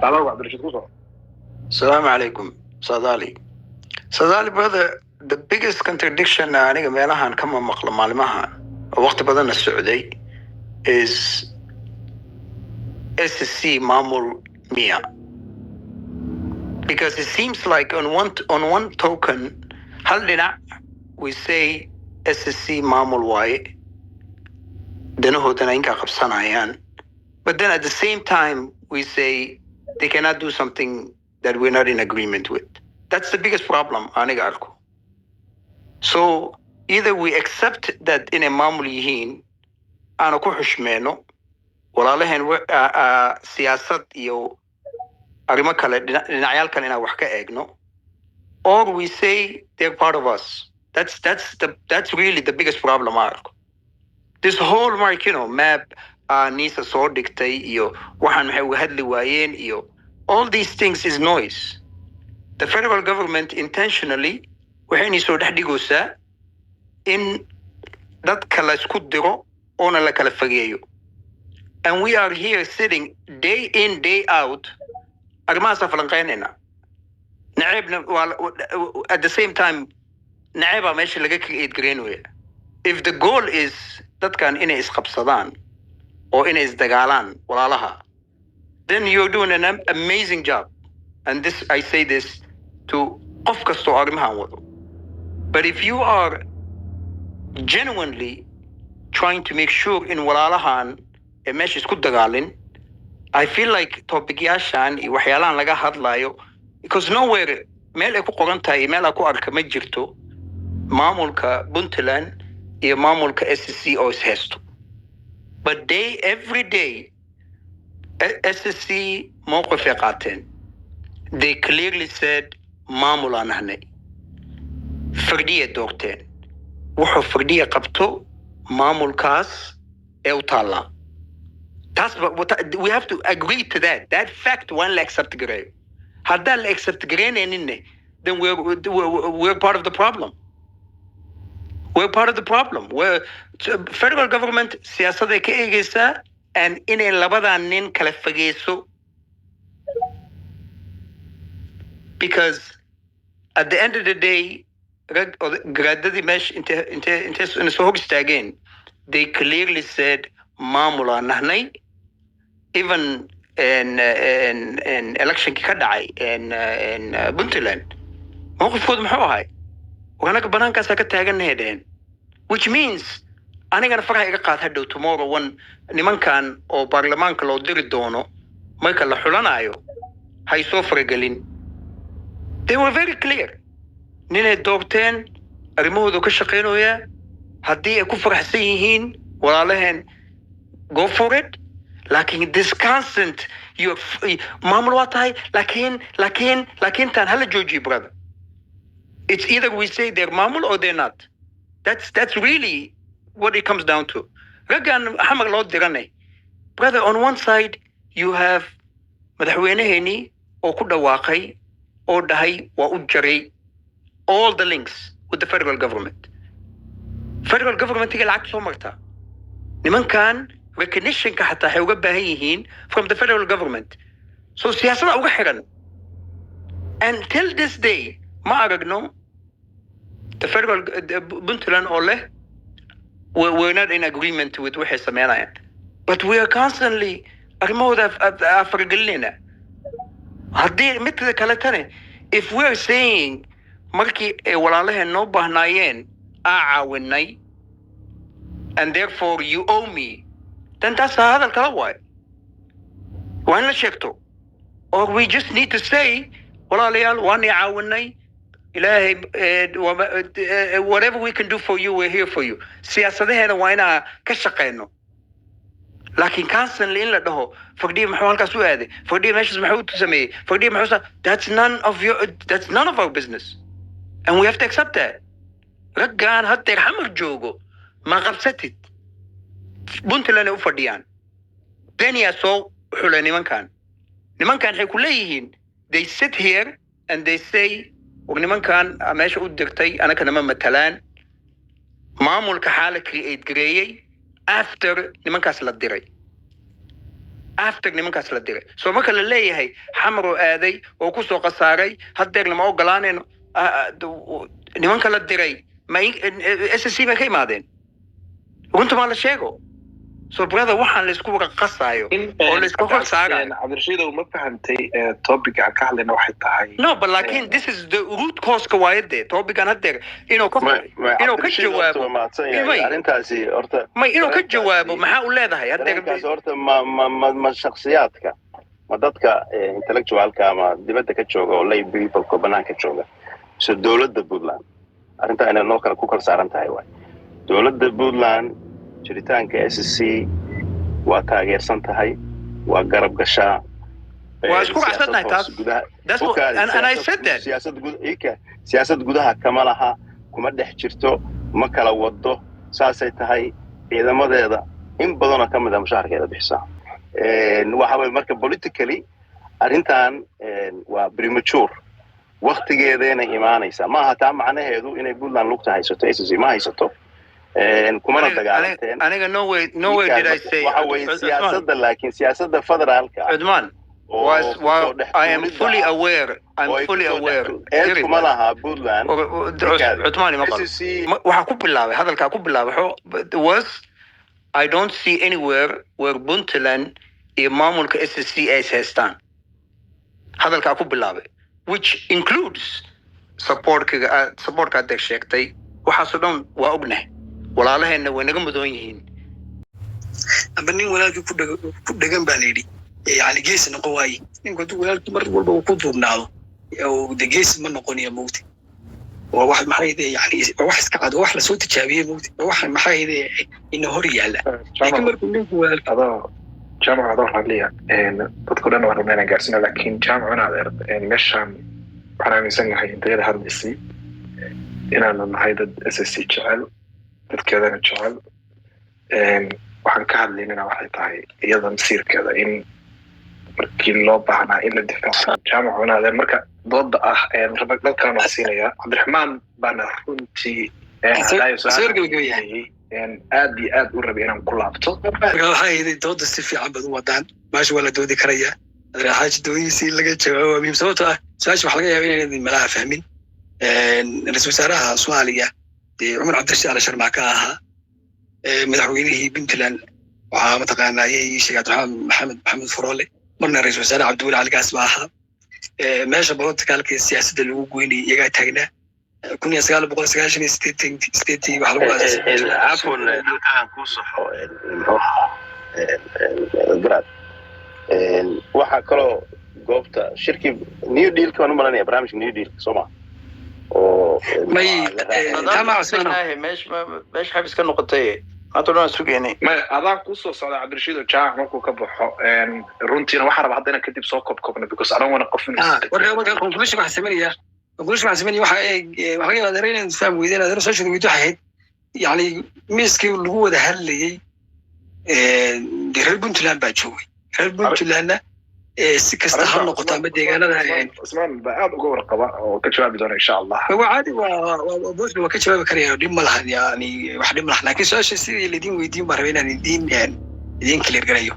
Hello, Abdul Shakur. Assalamu alaikum, Sadali. Sadali, brother, the biggest contradiction aniga meelahan kama maqlo maalimahan waqti badan Saudi is SSC Mamul Mia. Because it seems like on one token, haldina we say SSC Mamul Y, then inka qabsanayan. But then at the same time we say they cannot do something that we're not in agreement with. That's the biggest problem, aniga arko. So either we accept that in a mamul yihiin aanu ku xushmeeno walaalaheen siyaasad iyo arrimo kale dhinacyaal kale inaan wax ka eegno, or we say they're part of us. That's really the biggest problem arko. This whole mark, map Nisa soo dhigtay iyo waxaan maxay uga hadli waayeen iyo all these things is noise. The federal government intentionally waxay soo dhex dhigaysaa in dadka la isku diro oona la kala fageeyo. And we are here sitting day in, day out, arrimahaas falanqeynayna. Naceebna at the same time, naceeba meesha laga create gareynaya. If the goal is dadkan inay isqabsadaan or inay isdagaalaan walaalaha, then you're doing an amazing job. And this, I say this to qof kasto arrimahan wado. But if you are genuinely trying to make sure in walaalahan meesha isku dagaalin, I feel like topigyashan iyo waxyaalahan laga hadlayo, because nowhere meel ay ku qoran tahay meel ay ku arka ma jirto maamulka Puntland iyo maamulka SSC oo is haysto. But every day SSC mowqif ay qaateen. They clearly said maamul aan nahnay. Fardiya doorteen. Wuxuu fardiya qabto maamulkaas ee u taala. We have to agree to that. That fact one la accept gareeyo. Haddaan la accept gareynaynine, then we're part of the problem. We're part of the problem. Federal government siyaasaday ka eegaysaa and inay labadan nin kala fageyso. Because at the end of the day, garaadadii meesha intay soo hor istaageen, they clearly said maamul aan nahnay. Even in election ka dhacay in Puntland, mowqifkooda muxuu ahay? Wanaga banaankaasa ka taaganahedeen. Which means anigana faraha iga qaad hadhow tomorrow one nimankan oo baarlamaanka loo diri doono marka la xulanayo hay soo faragelin. They were very clear. Ninay doorteen arrimahooda ka shaqeynaya, haddii ay ku faraxsan yihiin walaalaheen, go for it. Laakiin this constant maamul waa tahay laakiin tan hala joojiyo, brother. It's either we say they're maamul or they're not. That's really what it comes down to. Raggan xamar loo diranay. Brother, on one side you have madaxweynaheeni oo ku dhawaaqay oo dhahay waa u jaray all the links with the federal government. Federal government iga lacag soo marta. Nimankan recognition ka xataa waxay uga baahan yihiin from the federal government. So siyaasada uga xiran. And till this day, ma aragno the federal Puntland oo leh we're not in agreement with waxay sameynayaan. But we are constantly arrimahooda faragelinayna. Haddii midda kale tane, if we're saying markii walaalaheen noo baahnaayeen caawinay and therefore you owe me, then that's hadal kala waay. Waa in la sheegto. Or we just need to say walaalayaal waan caawinay, ilaahay whatever we can do for you, we're here for you. Siyaasadaheena waa inaa ka shaqeyno. Laakiin constantly in la dhaho fardhiya maxuu halkaas u aaday, fardhiya meeshaas maxuu u sameeyey, fardhiya maxuu that's none of our business. And we have to accept that. Raggaan haddeer xamar joogo ma qabsatid. Puntland ay u fadhiyaan. Deniyaa soo xulay nimankan. Nimankan waxay ku leeyihiin, they sit here and they say nimankan meesha u dirtay anaka nama matalaan. Maamulka xaala create gareeyay after nimankaas la diray. after nimankaas la diray soo marka la leeyahay xamar oo aaday oo ku soo qasaaray haddeer lama ogolaanayno nimanka la diray ma SSC bay ka imaadeen runta ma la sheego so brother waxaan la isku qasaayo oo la isku qasaaray Cabdirashiid ma fahantay topic aan ka hadlayna waxay tahay no but laakiin this is the root cause ka waayade topic aan haddeer inuu ka jawaabo arrintaasi horta inuu ka jawaabo maxaa u leedahay haddeer horta ma shakhsiyaadka ma dadka intellectualka ama dibadda ka jooga oo lay people ko banaanka jooga so dawladda Puntland arrinta inay noo kala ku kala saaran tahay waay dawladda Puntland jiritaanka SSC waa taageersan tahay waa garab gashaa waa isku raacsantahay taas and I said that siyaasad gudaha kama laha kuma dhex jirto ma kala wado saasay tahay ciidamadeeda in badan ka mid ah mushaharkeeda bixisa waxa way marka politically arrintan waa premature waqtigeedana imaanaysa ma aha taa macnaheedu inay Puntland lugta haysato SSC ma haysato kumana dagaalanteen aniga no way did I say waxa way siyaasadda laakiin siyaasadda federaalka Udman I am fully aware kuma laha Puntland Udman waxa ku bilaabay hadalka ku bilaabay was I don't see anywhere where Puntland iyo maamulka SSC ay haystaan hadalka ku bilaabay which includes supportka aad sheegtay waxaasoo dhan waa ognahay walaalaheena way naga mudan yihiin aba nin walaalkii ku dhagan baa layidhi yani geesi noqon waaye ninku hadduu walaalkii mar walba uu ku duubnaado geesi ma noqoniyo mugti waa wax maxayde yani wax iska cad wax lasoo tijaabiyey mugti wax maxayde ina hor yaalla laakiin markuu ninku walaalkii jaamacada hadliya dadku dhan waan rabnaa inaan gaarsino laakiin jaamacuna adeer meeshaan waxaan aaminsanahay intayada hadlaysay inaanu nahay dad SSC jecel dadkeedana jecel waxaan ka hadlaynana waxay tahay iyada masiirkeeda in markii loo baahnaa in la difaaco jaamacuna adeer marka dooda ah dadkaan waan siinayaa Cabdiraxmaan baana runtii aad iyo aad u rabay inaan ku laabto waxay dooda si fiican bad u wadaan meesha waa la doodi karayaa xaaji doodiisi laga jawaabo muhiim sababtoo ah su-aasha waxa laga yaabaa inaynan malaha fahmin ra-iisul wasaaraha Soomaaliya Cumar Cabdirashiid Cali Sharma ka ahaa madaxweynihii Puntland waxaa mataqaanaa ayay sheegay Maxamed Furole marna ra-iisul wasaare Cabdiweli Cali Gaas baa ahaa meesha politicalka siyaasadda lagu goynayay iyagaa taagnaa 1998 waxa lagu aasaasay afwan halkaan ku saxo grad waxa kaloo goobta shirki New Deal kan u malanaya barnaamijka New Deal Soomaa oo may tama asana meesh xabis ka noqotay hadda sugeynay ma adaan ku soo socda Cabdirashiid oo jaac markuu ka baxo runtiina waxa raba hadana kadib soo koobkoobna because I don't want to qofin warka conclusion waxa sameeyaa waxa laga yaabaa inaan fahmo weydaan adana soo sheegay waxayd yani miiskii lagu wada hadlayay reer Puntland baa joogay reer Puntlandna si kasta ha noqoto ama deegaanada Usman baa aad uga warqaba oo ka jawaabi doona insha Allah waa caadi waa boos waa ka jawaabi karaya dhib ma lahan yani wax dhib ma lahan laakiin su'aasha sidii leedin weydiin baa rabay inaan idin clear garayo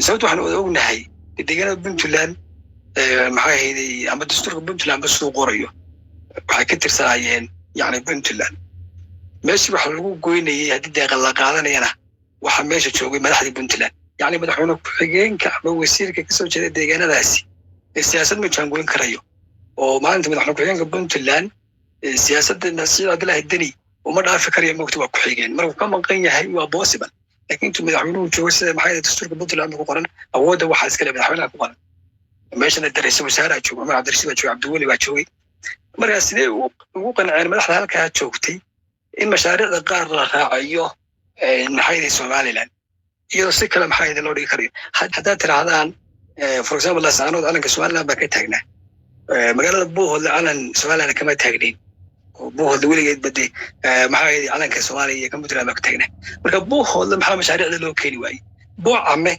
sababta waxaan ognahay deegaanada Puntland maxay ahayd ama dastuurka Puntland ba soo qorayo waxay ka tirsanayeen yani Puntland meeshii waxa lagu goynayay hadii deeqan la qaadanayna waxa meesha joogay madaxda Puntland يعني مدحونا كحجينك أو وسيلك كسر جد ديجانا داسي السياسات متشانقين كريو وما أنت مدحونا كحجينك بنتلان السياسات الناس عدلها الدني وما نعرف كريه مكتوب كحجين مرة كم قية هي وبوسبا لكن أنتم مدحونا جوس محايد تستور بنتلان بقرن أو ده واحد كلام مدحونا بقرن ماشي ندرس وسارة شو ما درس وشو عبد الولي وشوي مرة سنة وقنا عن مدح هالك هاتشوفتي المشاريع القارة راعيو نحيد الصومالي لان iyo si kale maxay idin loo dhigi karayo haddaad tirahdaan for example lasaanood calanka Somaliland baa ka taagnaa magaalada Buuhoodle calan Somaliland kama taagnin Buuhoodle weligeed baday maxay calanka Soomaaliya ka Puntland baa ka taagnaa marka Buuhoodle maxaa mashaariicda loo keeni waayay Buucame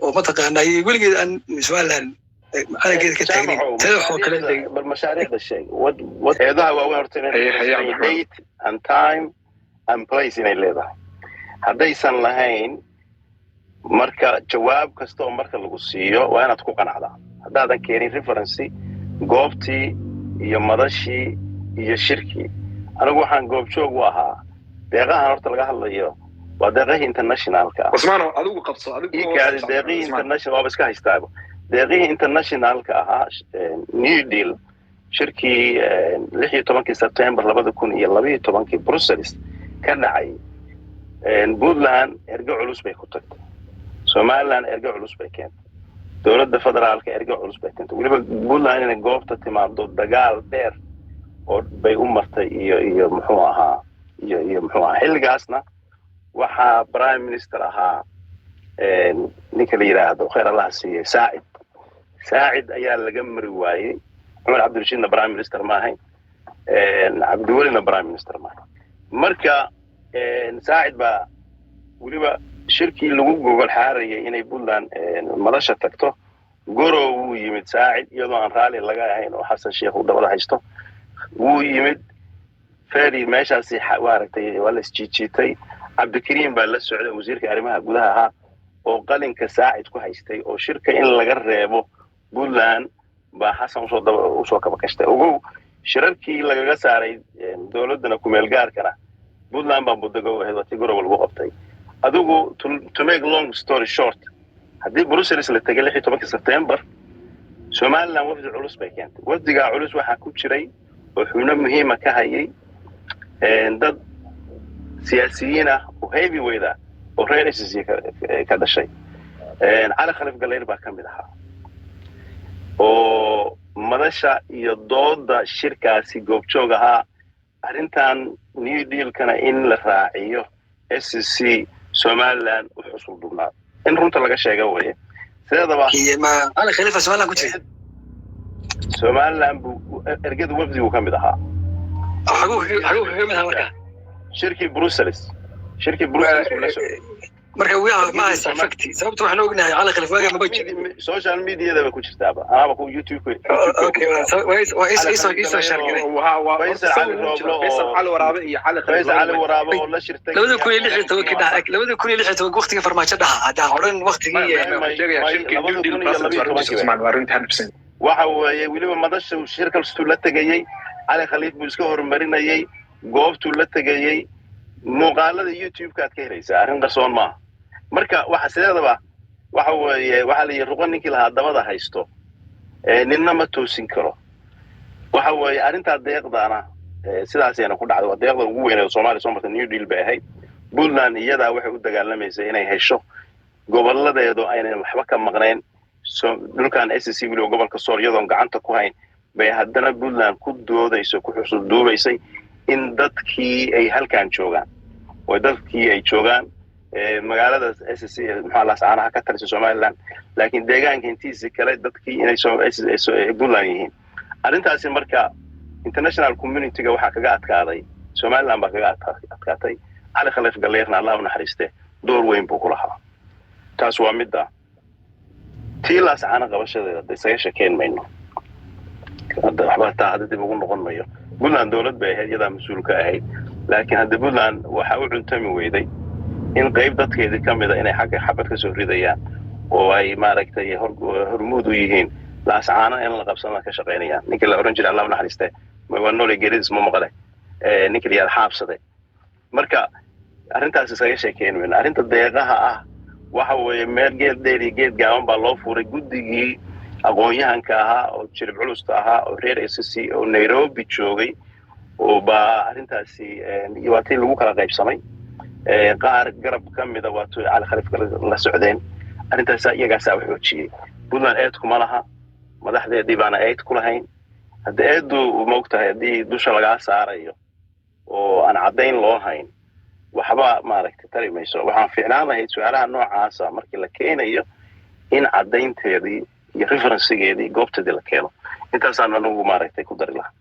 oo mataqaanaa weligeed aan Somaliland calankeeda ka taagnin tada waxoo kale bal mashaariicda sheeg what eedaha waa horta date and time and place inay leedahay haddaysan lahayn marka jawaab kasta oo marka lagu siiyo waa inaad ku qanacdaa haddaadan keenin referency goobtii iyo madashii iyo shirkii anigu waxaan goobjoog u ahaa deeqahan horta laga hadlayo waa deeqihii internationalka Usmaano adigu qabso kaadi deeqihii international waa iska haystaago deeqihii internationalka ahaa New Deal shirkii 16 September 2012 Brussels ka dhacay Puntland erga culus bay ku tagtay Somaliland erga culus bay keentay dowladda federaalka erga culus bay keentay waliba Puntland inay goobta timaado dagaal dheer oo bay u martay iyo muxuu ahaa xilligaasna waxa prime minister ahaa ninka la yiraahdo khayr Allah siiyay saacid ayaa laga mari waayay Umar Cabdirashiidna prime minister ma ahayn Cabdiwelina prime minister ma ahayn marka saacid ba waliba shirkii lagu gogol xaarayay inay Puntland madasha tagto gorow uu yimid saacid iyadoo aan raali laga ahayn oo Xasan Sheekh uu dabada haysto wuu yimid fari meeshaasi waaragtay wala isjiitay Cabdikariim baa la socday wasiirka arrimaha gudaha ahaa oo qalinka saacid ku haystay oo shirka in laga reebo Puntland baa Xasan u soo kaba kashtay ugu shirarkii lagaga saaray dawladana ku meel gaarkana Puntland baa mudago ahayd waqti gorow lagu qabtay adigu to make long story short haddii Brussels la tagay 16 September Somaliland wafdi culus bay keentay wafdiga culus waxa ku jiray oo xubno muhiim ah ka hayay dad siyaasiyiin ah oo heavyweight ah oo reer SSC ka dhashay Cali Khalif Galleer baa kamid ahaa oo madasha iyo dooda shirkaasi goobjoog ahaa arrintan New Deal kana in la raaciyo SSC Somaliland u xusul dugnaa in runta laga sheego way sidaba Cali Khalif Somaliland ku jiray Somaliland ergada wafdigu kamid ahaa shirkii Brussels marka wiica ma haysan fakti sababtu waxaan ognahay Cali Khalif waaga ma jirin social media da ku jirtaaba anaba ku YouTube okay waa isa shargay Faisal Cali Waraabe iyo Cali Waraabe oo la shirtay 2016 waqtiga farmaajo dhaha hada horan waqtigii waxa weeye waliba madasha shirka la tagayay Cali Khalif buu iska horumarinayay goobtu la tagayay muuqaalada YouTube-ka aad ka helaysaa arrin qarsoon ma marka waxa sideedaba waxa weeye waxa la yiri ruqaninkii lahaa dabada haysto ninna ma toosin karo waxa weeye arrinta deeqdaana sidaas ayna ku dhacday waa deeqda ugu weyn ee Soomaaliya soo martay New Deal bay ahayd Puntland iyada waxay u dagaalamaysaa inay hesho goboladeedu ayna waxba ka maqneen dhulkan SSC wili gobolka Sool iyadoo gacanta ku hayn bay haddana Puntland ku doodayso ku xusul duubaysay in dadkii ay halkan joogaan way dadkii ay joogaan magaalada SSC maxaa la saanaha ka tirsan Somaliland laakiin deegaanka intiisa kale dadkii inay Puntland yihiin arrintaasi marka international community-ga waxa kaga adkaaday Somaliland baa kaga adkaatay Cali Khalif Galleerna Allah u naxariiste door weyn buu ku lahaa taas waa midda tiilaas aan qabashadeeda isaga shakeen mayno waxba taa dib ugu noqon mayo Puntland dawlad bay ahayd iyada mas'uul ka ahayd laakiin hadda Puntland waxa uu cuntami weyday in qayb dadkeedii kamid ah inay xabad ka soo ridayaan oo ay maaragtay hormuud u yihiin laascaana in la qabsana ka shaqeynayaan ninka la oran jiray Allah u naxariiste ma noole geeridis ma maqlay ninka la xaabsaday marka arrintaas isaga sheekeen arrinta deeqaha ah waxa weeye meel geed gaaban baa loo furay guddigii aqoon-yahanka ahaa oo jirib culusta ahaa oo reer SSC oo Nairobi joogay oo baa arrintaasi waatii lagu kala qaybsamay qaar garab kamid ah waatuu Cali Khalif la socdeen arrintaas iyagaas wax xoojiyay Puntland eed kuma laha madaxdeedii baana eed ku lahayn hadda eedu moogtahay hadii dusha laga saarayo oo aan cadeyn loo hayn waxba maaragtay tarimayso waxaan fiicnaan lahayd su'aalaha noocaas markii la keenayo in cadeynteedii iyo referencegeedii goobteedii la keeno intaasaan anagu maaragtay ku dari lahaa